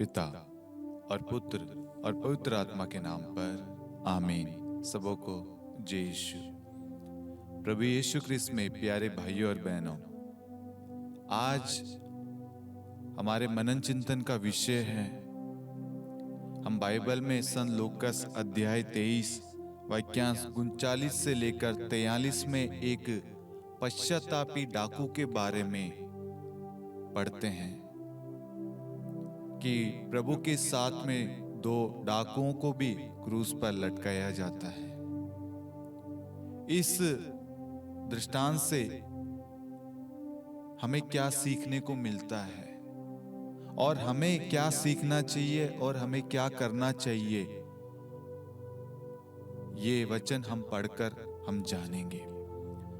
पिता और पुत्र और पवित्र आत्मा के नाम पर आमीन। सबों को जय यीशु। प्रभु यीशु ख्रिस्त में प्यारे भाइयों और बहनों, आज हमारे मनन चिंतन का विषय है, हम बाइबल में संत लूकास अध्याय 23 वाक्यांश 39 से लेकर 43 में एक पश्चातापी डाकू के बारे में पढ़ते हैं कि प्रभु के साथ में 2 डाकुओं को भी क्रूस पर लटकाया जाता है। इस दृष्टांत से हमें क्या सीखने को मिलता है और हमें क्या सीखना चाहिए और हमें क्या करना चाहिए, ये वचन हम पढ़कर हम जानेंगे।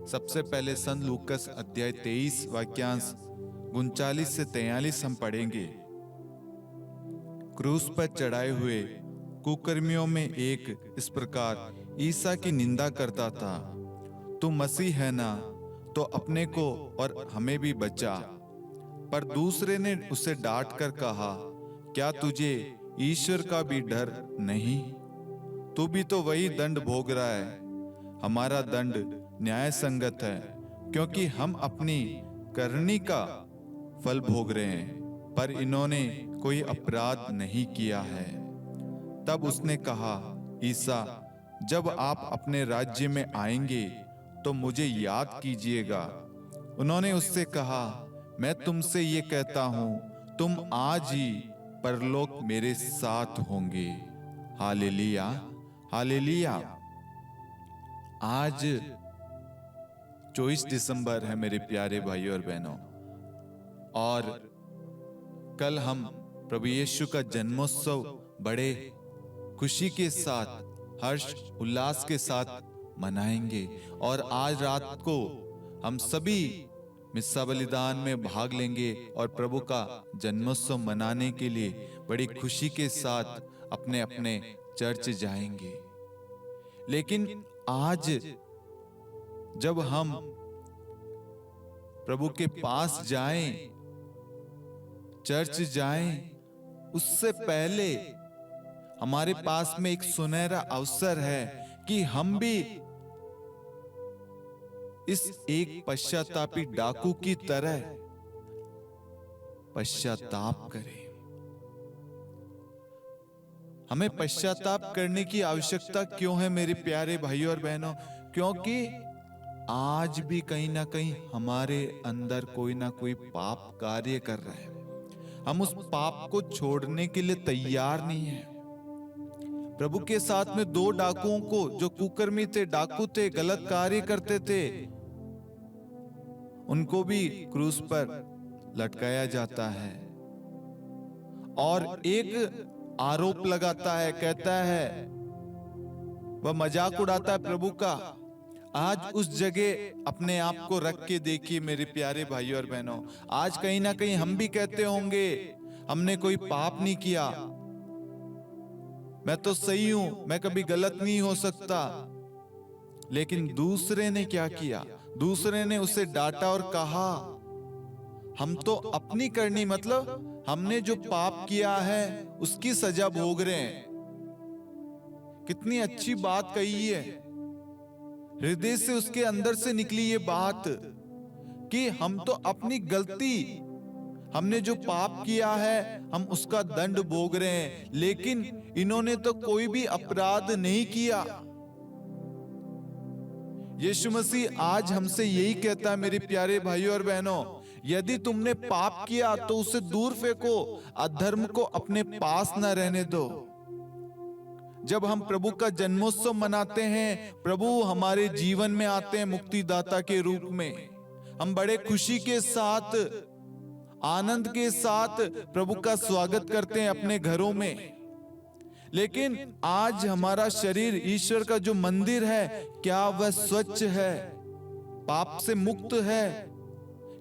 सबसे पहले संत लूकास अध्याय 23 वाक्यांश 39 से 43 हम पढ़ेंगे। क्रूस पर चढ़ाए हुए कुकर्मियों में एक इस प्रकार ईसा की निंदा करता था, तू मसीह है ना, तो अपने को और हमें भी बचा। पर दूसरे ने उसे डांट कर कहा, क्या तुझे ईश्वर का भी डर नहीं? तू भी तो वही दंड भोग रहा है। हमारा दंड न्याय संगत है, क्योंकि हम अपनी करनी का फल भोग रहे हैं, पर इन्होंने कोई अपराध नहीं किया है। तब उसने कहा, ईसा, जब आप अपने राज्य में आएंगे तो मुझे याद कीजिएगा। उन्होंने उससे कहा, मैं तुमसे ये कहता हूं, तुम आज ही परलोक मेरे साथ होंगे। Hallelujah, hallelujah. आज 24 दिसंबर है मेरे प्यारे भाइयों और बहनों, और कल हम प्रभु यीशु का जन्मोत्सव बड़े खुशी के साथ, हर्ष उल्लास के साथ मनाएंगे। और आज रात को हम सभी मिस्सा बलिदान में भाग लेंगे और प्रभु का जन्मोत्सव मनाने के लिए बड़ी खुशी के साथ अपने अपने चर्च जाएंगे। लेकिन आज जब हम प्रभु के पास जाएं, चर्च जाएं, उससे पहले हमारे पास में एक सुनहरा अवसर है कि हम भी इस एक पश्चातापी डाकू की तरह पश्चाताप करें। हमें पश्चाताप करने की आवश्यकता क्यों है मेरे प्यारे भाइयों और बहनों? क्योंकि आज भी कहीं ना कहीं हमारे अंदर कोई ना कोई पाप कार्य कर रहा है। हम उस पाप को छोड़ने के लिए तैयार नहीं है। प्रभु के साथ में 2 डाकुओं को, जो कुकर्मी थे, डाकू थे, गलत कार्य करते थे, उनको भी क्रूस पर लटकाया जाता है और एक आरोप लगाता है, कहता है, वह मजाक उड़ाता है प्रभु का। आज उस जगह अपने आप को रख के देखिए मेरे प्यारे भाइयों और बहनों। आज कहीं ना कहीं हम भी कहते होंगे, हमने कोई पाप नहीं किया, मैं तो सही हूं, मैं कभी गलत नहीं हो सकता। लेकिन दूसरे ने क्या किया? दूसरे ने उसे डांटा और कहा, हम तो अपनी करनी, मतलब हमने जो पाप किया है उसकी सजा भोग रहे हैं। कितनी अच्छी बात कही है, हृदय से उसके अंदर से निकली ये बात कि हम तो अपनी गलती, हमने जो पाप किया है हम उसका दंड भोग रहे हैं, लेकिन इन्होंने तो कोई भी अपराध नहीं किया। यीशु मसीह आज हमसे यही कहता है मेरे प्यारे भाइयों और बहनों, यदि तुमने पाप किया तो उसे दूर फेंको, अधर्म को अपने पास न रहने दो। जब हम प्रभु का जन्मोत्सव मनाते हैं, प्रभु हमारे जीवन में आते हैं मुक्तिदाता के रूप में। हम बड़े खुशी के साथ, आनंद के साथ प्रभु का स्वागत करते हैं अपने घरों में। लेकिन आज हमारा शरीर ईश्वर का जो मंदिर है, क्या वह स्वच्छ है, पाप से मुक्त है?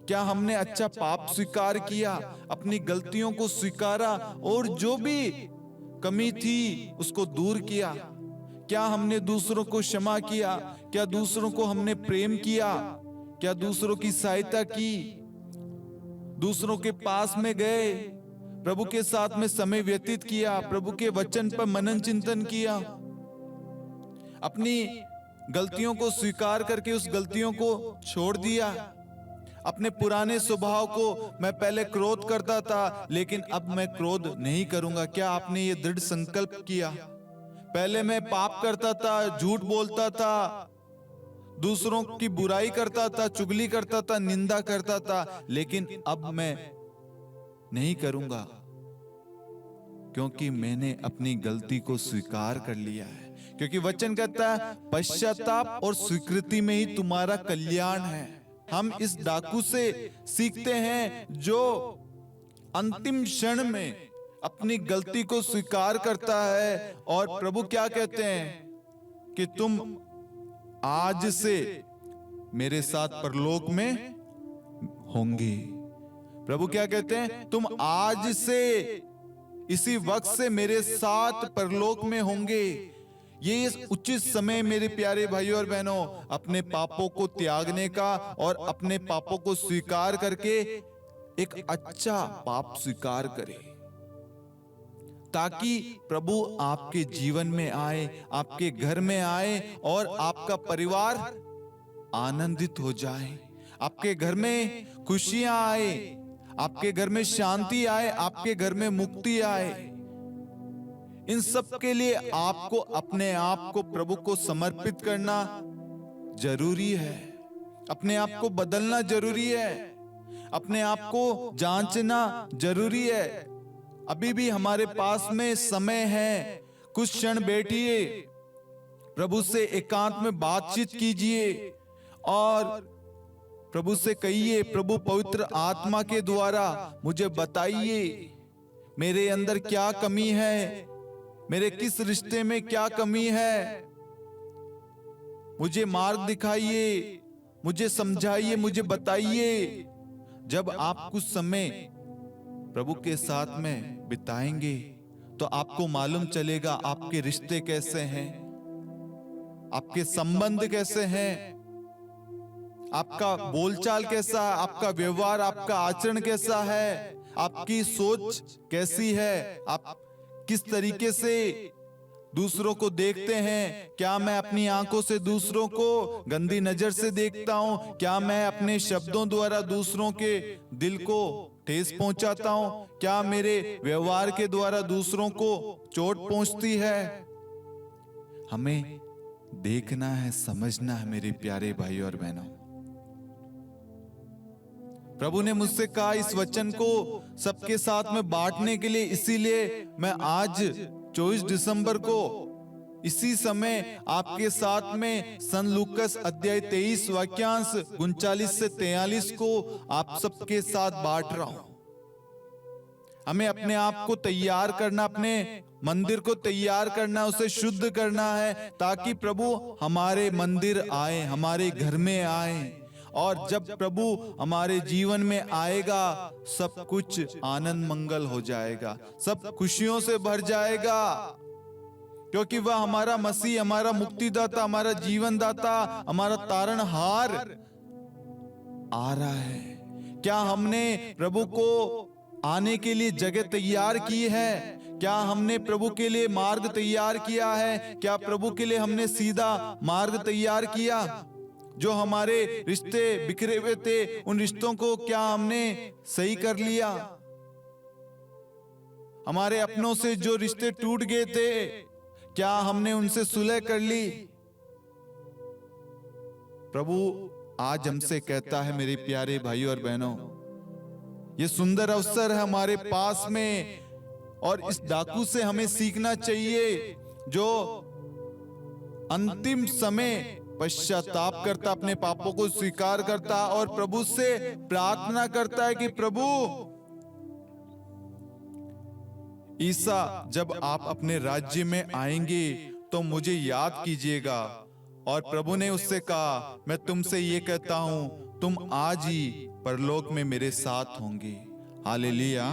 क्या हमने अच्छा पाप स्वीकार किया, अपनी गलतियों को स्वीकारा और जो भी कमी थी उसको दूर किया? क्या हमने दूसरों को क्षमा किया? क्या दूसरों को हमने प्रेम किया? क्या दूसरों की सहायता की? दूसरों के पास में गए, प्रभु के साथ में समय व्यतीत किया, प्रभु के वचन पर मनन चिंतन किया, अपनी गलतियों को स्वीकार करके उस गलतियों को छोड़ दिया। अपने पुराने स्वभाव को, मैं पहले क्रोध करता था लेकिन अब मैं क्रोध नहीं करूंगा, क्या आपने ये दृढ़ संकल्प किया? पहले मैं पाप करता था, झूठ बोलता था, दूसरों की बुराई करता था, चुगली करता था, निंदा करता था, लेकिन अब मैं नहीं करूंगा क्योंकि मैंने अपनी गलती को स्वीकार कर लिया है। क्योंकि वचन कहता है पश्चाताप और स्वीकृति में ही तुम्हारा कल्याण है। हम इस डाकू से सीखते हैं जो अंतिम क्षण में अपनी गलती को स्वीकार करता है, और प्रभु क्या कहते हैं कि तुम आज से मेरे साथ परलोक में होंगे। प्रभु क्या कहते हैं? तुम आज से इसी वक्त से मेरे साथ परलोक में होंगे। ये उचित समय मेरे प्यारे भाइयों और बहनों, अपने पापों को त्यागने का और अपने पापों को स्वीकार करके एक अच्छा पाप स्वीकार करें, ताकि प्रभु आपके जीवन में आए, आपके घर में आए और आपका परिवार आनंदित हो जाए, आपके घर में खुशियां आए, आपके घर में शांति आए, आपके घर में मुक्ति आए। इन सब के लिए आपको अपने आप को प्रभु को समर्पित करना जरूरी है, अपने आप को बदलना जरूरी है, अपने आप को जांचना जरूरी है। अभी भी हमारे पास में समय है, कुछ क्षण बैठिए, प्रभु से एकांत में बातचीत कीजिए और प्रभु से कहिए, प्रभु पवित्र आत्मा के द्वारा मुझे बताइए मेरे अंदर क्या कमी है, मेरे किस रिश्ते में क्या कमी है, मुझे मार्ग दिखाइए, मुझे समझाइए, मुझे बताइए। जब आप कुछ समय प्रभु के साथ में बिताएंगे तो आपको मालूम चलेगा आपके रिश्ते कैसे हैं, आपके संबंध कैसे हैं, आपका बोलचाल कैसा है, आपका व्यवहार, आपका आचरण कैसा है, आपकी सोच कैसी है, आप किस तरीके से दूसरों को देखते हैं। क्या मैं अपनी आंखों से दूसरों को गंदी नजर से देखता हूं? क्या मैं अपने शब्दों द्वारा दूसरों के दिल को ठेस पहुंचाता हूं? क्या मेरे व्यवहार के द्वारा दूसरों को चोट पहुंचती है? हमें देखना है, समझना है मेरे प्यारे भाई और बहनों। प्रभु ने मुझसे कहा इस वचन को सबके साथ में बांटने के लिए, इसीलिए मैं आज 24 दिसंबर को इसी समय आपके साथ में सन लूकस अध्याय 23 वाक्यांश 39 से 43 को आप सबके साथ बांट रहा हूं। हमें अपने आप को तैयार करना, अपने मंदिर को तैयार करना, उसे शुद्ध करना है, ताकि प्रभु हमारे मंदिर आए, हमारे घर में आए। और जब प्रभु हमारे जीवन में आएगा सब कुछ आनंद मंगल हो जाएगा, सब खुशियों से भर जाएगा, क्योंकि वह हमारा मसीह, हमारा मुक्तिदाता, हमारा जीवन दाता, हमारा तारणहार आ रहा है। क्या हमने प्रभु को आने के लिए जगह तैयार की है? क्या हमने प्रभु के लिए मार्ग तैयार किया है? क्या प्रभु के लिए हमने सीधा मार्ग तैयार किया? जो हमारे रिश्ते बिखरे हुए थे, उन रिश्तों को क्या हमने सही कर लिया? हमारे अपनों से जो रिश्ते टूट गए थे, क्या हमने उनसे सुलह कर ली? प्रभु आज हमसे कहता है मेरे प्यारे भाइयों और बहनों, ये सुंदर अवसर है हमारे पास में, और इस डाकू से हमें सीखना चाहिए जो अंतिम समय पश्चाताप करता, अपने पापों को स्वीकार करता और प्रभु से प्रार्थना करता है कि प्रभु ईसा, जब आप अपने राज्य में आएंगे तो मुझे याद कीजिएगा। और प्रभु ने उससे कहा, मैं तुमसे ये कहता हूं, तुम आज ही परलोक में मेरे साथ होंगे। Hallelujah,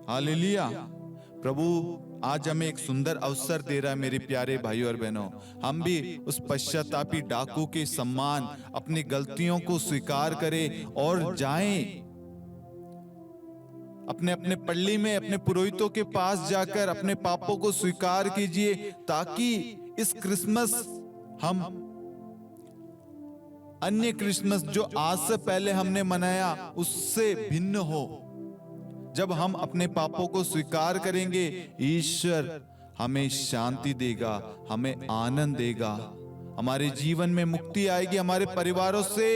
hallelujah. प्रभु आज हमें एक सुंदर अवसर दे रहा है मेरे प्यारे भाइयों और बहनों, हम भी उस पश्चातापी डाकू के सम्मान अपनी गलतियों को स्वीकार करें और जाएं अपने अपने पल्ली में अपने पुरोहितों के पास जाकर अपने पापों को स्वीकार कीजिए, ताकि इस क्रिसमस हम अन्य क्रिसमस जो आज से पहले हमने मनाया उससे भिन्न हो। जब हम अपने पापों को स्वीकार करेंगे, ईश्वर हमें शांति देगा, हमें आनंद देगा, हमारे जीवन में मुक्ति आएगी, हमारे परिवारों से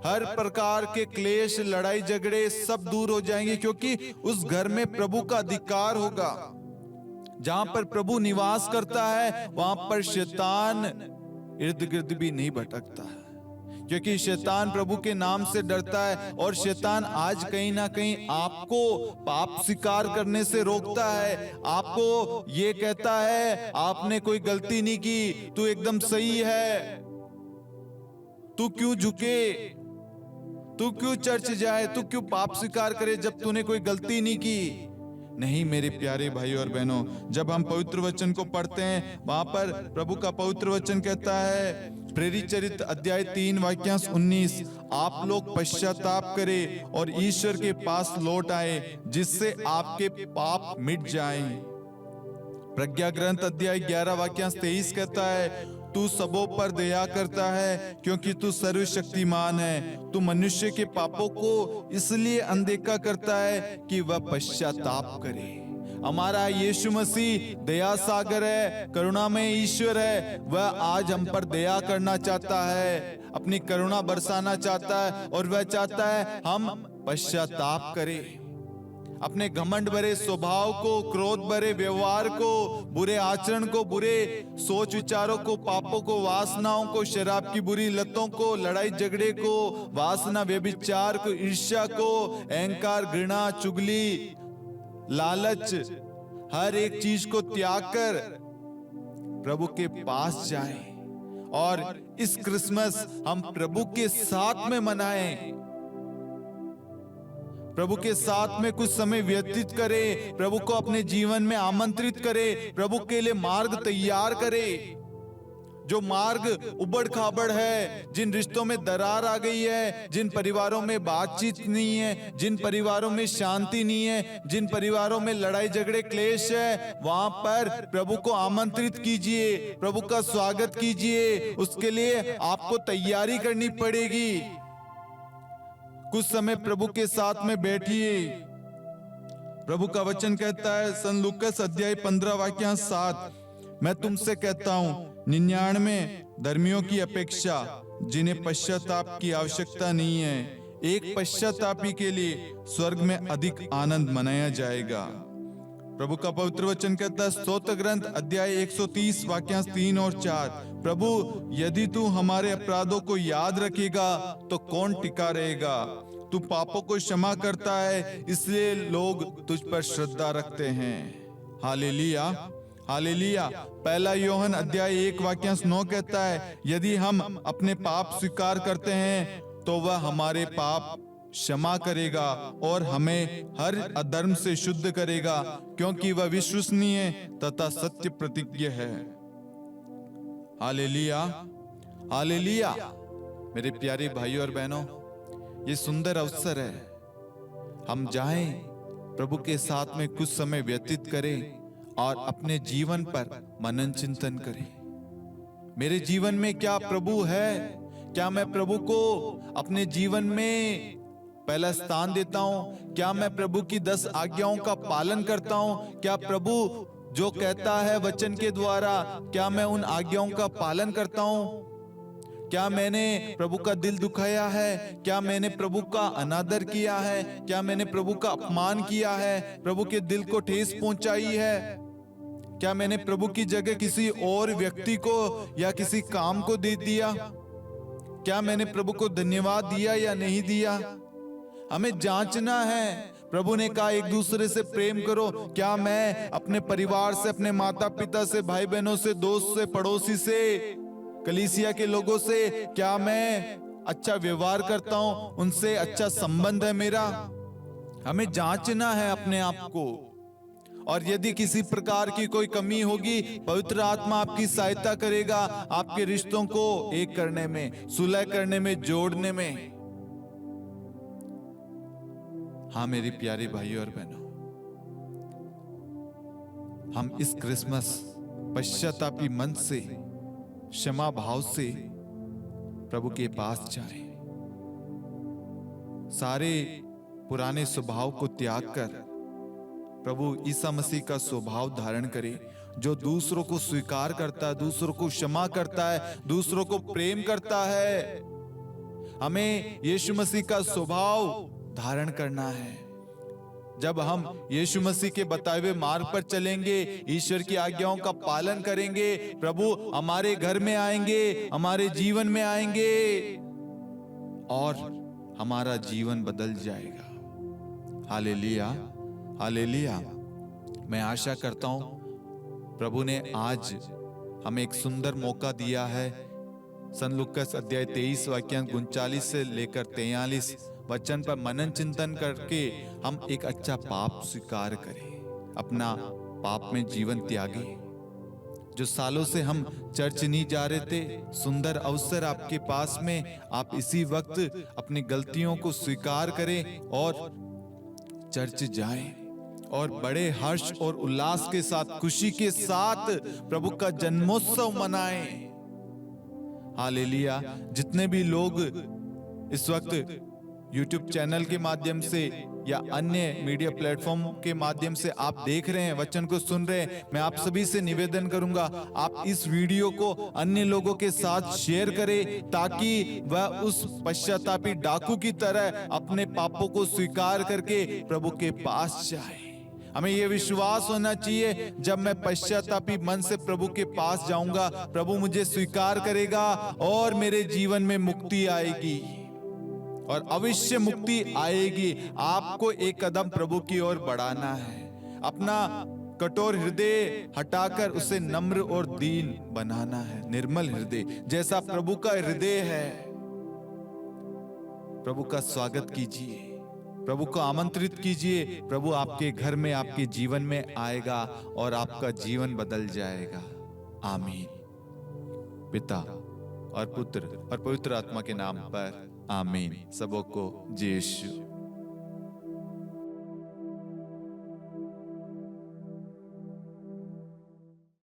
हर प्रकार के क्लेश, लड़ाई झगड़े सब दूर हो जाएंगे, क्योंकि उस घर में प्रभु का अधिकार होगा। जहां पर प्रभु निवास करता है वहां पर शैतान इर्द गिर्द भी नहीं भटकता है, क्योंकि शैतान प्रभु के नाम से डरता है। और शैतान आज कहीं ना कहीं आपको पाप स्वीकार करने से रोकता है, आपको ये कहता है आपने कोई गलती नहीं की, तू एकदम सही है, तू क्यों झुके, तू क्यों चर्च जाए, तू क्यों पाप स्वीकार करे जब तूने कोई गलती नहीं की। नहीं मेरे प्यारे भाई और बहनों, जब हम पवित्र वचन को पढ़ते हैं वहां पर प्रभु का पवित्र वचन कहता है, प्रेरित चरित्र अध्याय 3 वाक्यांश 19, आप लोग पश्चाताप करें और ईश्वर के पास लौट आए, जिससे आपके पाप मिट जाएं। प्रज्ञा ग्रंथ अध्याय 11 वाक्यांश 23 कहता है, तू सबों पर दया करता है क्योंकि तू सर्वशक्तिमान है। तू मनुष्य के पापों को इसलिए अनदेखा करता है कि वह पश्चाताप करे। हमारा यीशु मसीह दया सागर है, करुणामय ईश्वर है। वह आज हम पर दया करना चाहता है, अपनी करुणा बरसाना चाहता है, और वह चाहता है हम पश्चाताप करें। अपने घमंड भरे स्वभाव को, क्रोध भरे व्यवहार को, बुरे आचरण को, बुरे सोच विचारों को, पापों को, वासनाओं को, शराब की बुरी लतों को, लड़ाई झगड़े को, वासना, व्यभिचार को, ईर्ष्या को, अहंकार, घृणा, चुगली, लालच, हर एक चीज को त्याग कर प्रभु के पास जाएं और इस क्रिसमस हम प्रभु के साथ में मनाएं। प्रभु के साथ में कुछ समय व्यतीत करें, प्रभु को अपने जीवन में आमंत्रित करें, प्रभु के लिए मार्ग तैयार करें। जो मार्ग उबड़ खाबड़ है, जिन रिश्तों में दरार आ गई है, जिन परिवारों में बातचीत नहीं है, जिन परिवारों में शांति नहीं है, जिन परिवारों में लड़ाई झगड़े क्लेश है, वहां पर प्रभु को आमंत्रित कीजिए, प्रभु का स्वागत कीजिए। उसके लिए आपको तैयारी करनी पड़ेगी। कुछ समय प्रभु के साथ में बैठिए। प्रभु का वचन कहता है सन लूकास अध्याय 15 वाक्यांश 7, मैं तुमसे कहता हूं 99 धर्मियों की अपेक्षा जिन्हें पश्चाताप की आवश्यकता नहीं है, एक पश्चातापी के लिए स्वर्ग में अधिक आनंद मनाया जाएगा। प्रभु का पवित्र वचन कहता है स्तोत्र ग्रंथ अध्याय 130 वाक्यांश 3 और 4, प्रभु यदि तू हमारे अपराधों को याद रखेगा तो कौन टिका रहेगा। तू पापों को क्षमा करता है, इसलिए लोग तुझ पर श्रद्धा रखते हैं। Hallelujah, hallelujah. पहला यूहन्ना अध्याय 1 वाक्यांश 9 कहता है, यदि हम अपने पाप स्वीकार करते हैं तो वह हमारे पाप क्षमा करेगा और हमें हर अधर्म से शुद्ध करेगा, क्योंकि वह विश्वसनीय तथा सत्य प्रतिज्ञ है। Hallelujah, hallelujah. मेरे प्यारे भाइयों और बहनों, ये सुंदर अवसर है, हम जाएं प्रभु के साथ में कुछ समय व्यतीत करें और अपने जीवन पर मनन चिंतन करें। मेरे जीवन में क्या प्रभु है? क्या मैं प्रभु को अपने जीवन में पहला स्थान देता हूं? क्या मैं प्रभु की 10 आज्ञाओं का पालन करता हूं? क्या प्रभु जो कहता है वचन के द्वारा, क्या मैं उन आज्ञाओं का पालन करता हूं? क्या मैंने प्रभु का दिल दुखाया है? क्या मैंने प्रभु का अनादर किया है? क्या मैंने प्रभु का अपमान किया है? प्रभु के दिल को ठेस पहुंचाई है? क्या मैंने प्रभु की जगह किसी और व्यक्ति को या किसी काम को दे दिया? क्या मैंने प्रभु को धन्यवाद दिया या नहीं दिया? हमें जांचना है। प्रभु ने कहा एक दूसरे से प्रेम करो। क्या मैं अपने परिवार से, अपने माता पिता से, भाई बहनों से, दोस्त से, पड़ोसी से, कलीसिया के लोगों से, क्या मैं अच्छा व्यवहार करता हूं? उनसे अच्छा संबंध है मेरा? हमें जांचना है अपने आप को। और यदि किसी प्रकार की कोई कमी होगी, पवित्र आत्मा आपकी सहायता करेगा आपके रिश्तों को एक करने में, सुलह करने में, जोड़ने में। हाँ मेरी प्यारे भाइयों और बहनों, हम इस क्रिसमस पश्चातापी मन से, क्षमा भाव से प्रभु के पास जाएं। सारे पुराने स्वभाव को त्याग कर प्रभु ईसा मसीह का स्वभाव धारण करें, जो दूसरों को स्वीकार करता है, दूसरों को क्षमा करता है, दूसरों को प्रेम करता है। हमें यीशु मसीह का स्वभाव धारण करना है। जब हम यीशु मसीह के बताए हुए मार्ग पर चलेंगे, ईश्वर की आज्ञाओं का पालन करेंगे, प्रभु हमारे घर में आएंगे, हमारे जीवन में आएंगे और हमारा जीवन बदल जाएगा। Hallelujah, hallelujah. मैं आशा करता हूं प्रभु ने आज हमें एक सुंदर मौका दिया है। संत लूकास अध्याय 23 वाक्य 39 से लेकर 43 वचन पर मनन चिंतन करके हम एक अच्छा पाप स्वीकार करें, अपना पाप में जीवन त्यागे। जो सालों से हम चर्च नहीं जा रहे थे, सुंदर अवसर आपके पास में, आप इसी वक्त अपनी गलतियों को स्वीकार करें और चर्च जाएं और बड़े हर्ष और उल्लास के साथ, खुशी के साथ प्रभु का जन्मोत्सव मनाएं। हालेलुया। जितने भी लोग इस वक्त YouTube चैनल के माध्यम से या अन्य मीडिया प्लेटफॉर्म के माध्यम से आप देख रहे हैं, वचन को सुन रहे हैं, मैं आप सभी से निवेदन करूंगा, आप इस वीडियो को अन्य लोगों के साथ शेयर करें, ताकि वह उस पश्चातापी डाकू की तरह अपने पापों को स्वीकार करके प्रभु के पास जाए। हमें यह विश्वास होना चाहिए, जब मैं पश्चातापी मन से प्रभु के पास जाऊंगा, प्रभु मुझे स्वीकार करेगा और मेरे जीवन में मुक्ति आएगी और अवश्य मुक्ति आएगी। आपको एक कदम प्रभु की ओर बढ़ाना है, अपना कठोर हृदय हटाकर उसे नम्र और दीन बनाना है, निर्मल हृदय जैसा प्रभु का हृदय है। प्रभु का स्वागत कीजिए, प्रभु को आमंत्रित कीजिए। प्रभु आपके घर में, आपके जीवन में आएगा और आपका जीवन बदल जाएगा। आमीन। पिता और पुत्र और पवित्र आत्मा के नाम पर आमीन। सबों को जय यीशु।